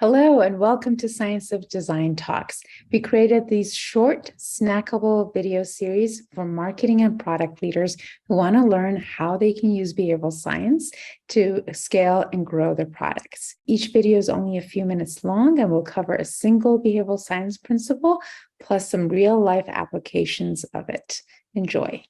Hello, and welcome to Science of Design Talks. We created these short, snackable video series for marketing and product leaders who want to learn how they can use behavioral science to scale and grow their products. Each video is only a few minutes long and will cover a single behavioral science principle plus some real-life applications of it. Enjoy.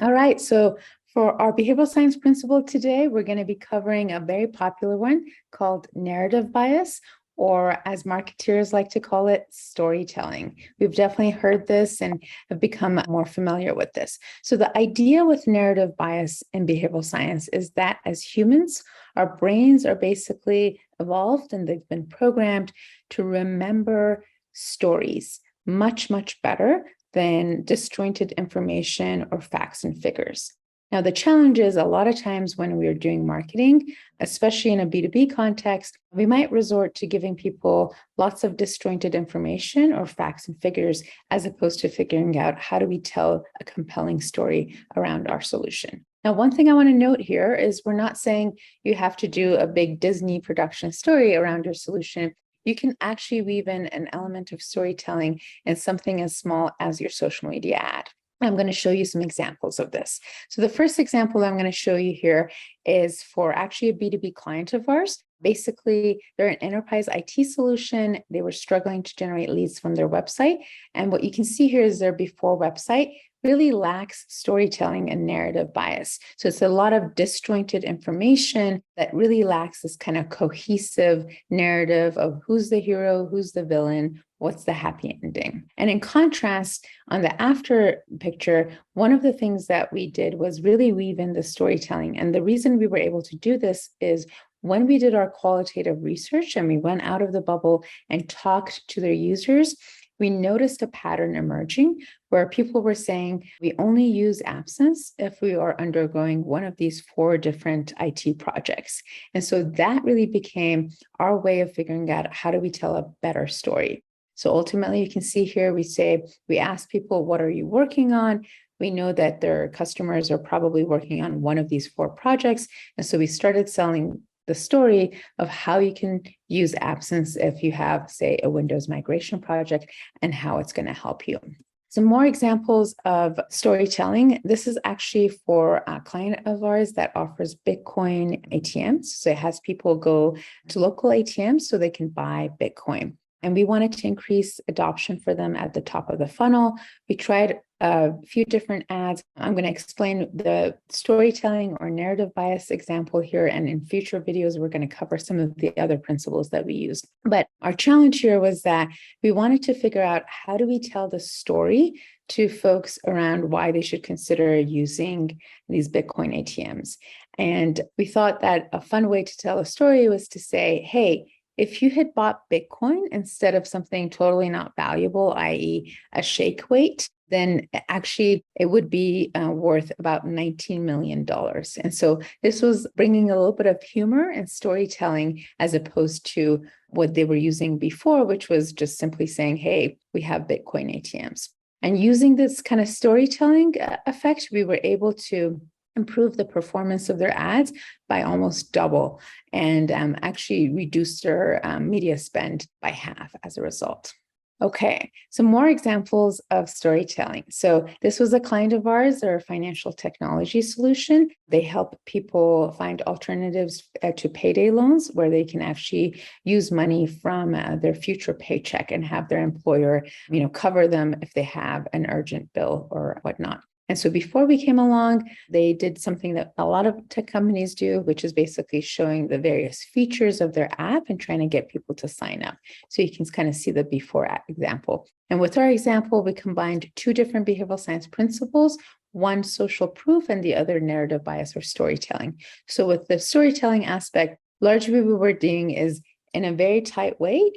All right, so for our behavioral science principle today, we're going to be covering a very popular one called narrative bias, or as marketeers like to call it, storytelling. We've definitely heard this and have become more familiar with this. So the idea with narrative bias in behavioral science is that as humans, our brains are basically evolved and they've been programmed to remember stories much, much better than disjointed information or facts and figures. Now, the challenge is a lot of times when we're doing marketing, especially in a B2B context, we might resort to giving people lots of disjointed information or facts and figures, as opposed to figuring out how do we tell a compelling story around our solution. Now, one thing I want to note here is we're not saying you have to do a big Disney production story around your solution. You can actually weave in an element of storytelling in something as small as your social media ad. I'm going to show you some examples of this. So the first example I'm going to show you here is for actually a B2B client of ours. Basically, they're an enterprise IT solution. They were struggling to generate leads from their website. And what you can see here is their before website really lacks storytelling and narrative bias. So it's a lot of disjointed information that really lacks this kind of cohesive narrative of who's the hero, who's the villain, what's the happy ending. And in contrast, on the after picture, one of the things that we did was really weave in the storytelling. And the reason we were able to do this is when we did our qualitative research and we went out of the bubble and talked to their users, we noticed a pattern emerging where people were saying we only use absence if we are undergoing one of these 4 different IT projects. And so that really became our way of figuring out how do we tell a better story. So ultimately, you can see here, we ask people, what are you working on? We know that their customers are probably working on one of these 4 projects. And so we started selling the story of how you can use absence if you have, say, a Windows migration project and how it's going to help you. Some more examples of storytelling. This is actually for a client of ours that offers Bitcoin ATMs. So it has people go to local ATMs so they can buy Bitcoin. And we wanted to increase adoption for them at the top of the funnel. We tried a few different ads. I'm going to explain the storytelling or narrative bias example here. And in future videos, we're going to cover some of the other principles that we used. But our challenge here was that we wanted to figure out how do we tell the story to folks around why they should consider using these Bitcoin ATMs. And we thought that a fun way to tell a story was to say, hey, if you had bought Bitcoin instead of something totally not valuable, i.e. a shake weight, then actually it would be worth about $19 million. And so this was bringing a little bit of humor and storytelling as opposed to what they were using before, which was just simply saying, hey, we have Bitcoin ATMs. And using this kind of storytelling effect, we were able to improve the performance of their ads by almost double and actually reduce their media spend by half as a result. Okay, some more examples of storytelling. So this was a client of ours, they're a financial technology solution. They help people find alternatives to payday loans where they can actually use money from their future paycheck and have their employer, cover them if they have an urgent bill or whatnot. And so before we came along, they did something that a lot of tech companies do, which is basically showing the various features of their app and trying to get people to sign up. So you can kind of see the before example. And with our example, we combined 2 different behavioral science principles, one social proof and the other narrative bias or storytelling. So with the storytelling aspect, largely what we're doing is in a very tight way,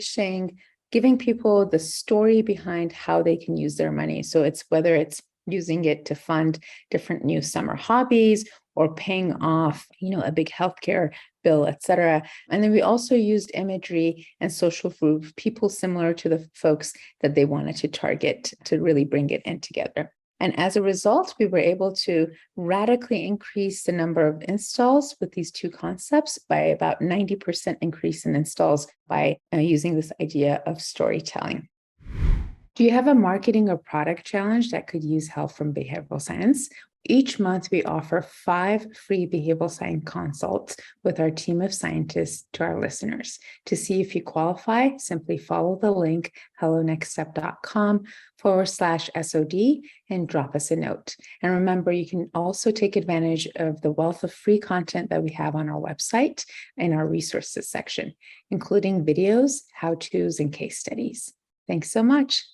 giving people the story behind how they can use their money. So it's whether it's using it to fund different new summer hobbies or paying off, a big healthcare bill, et cetera. And then we also used imagery and social proof, people similar to the folks that they wanted to target to really bring it in together. And as a result, we were able to radically increase the number of installs with these two concepts by about 90% increase in installs by using this idea of storytelling. Do you have a marketing or product challenge that could use help from behavioral science? Each month, we offer 5 free behavioral science consults with our team of scientists to our listeners. To see if you qualify, simply follow the link hellonextstep.com/SOD and drop us a note. And remember, you can also take advantage of the wealth of free content that we have on our website in our resources section, including videos, how-tos, and case studies. Thanks so much.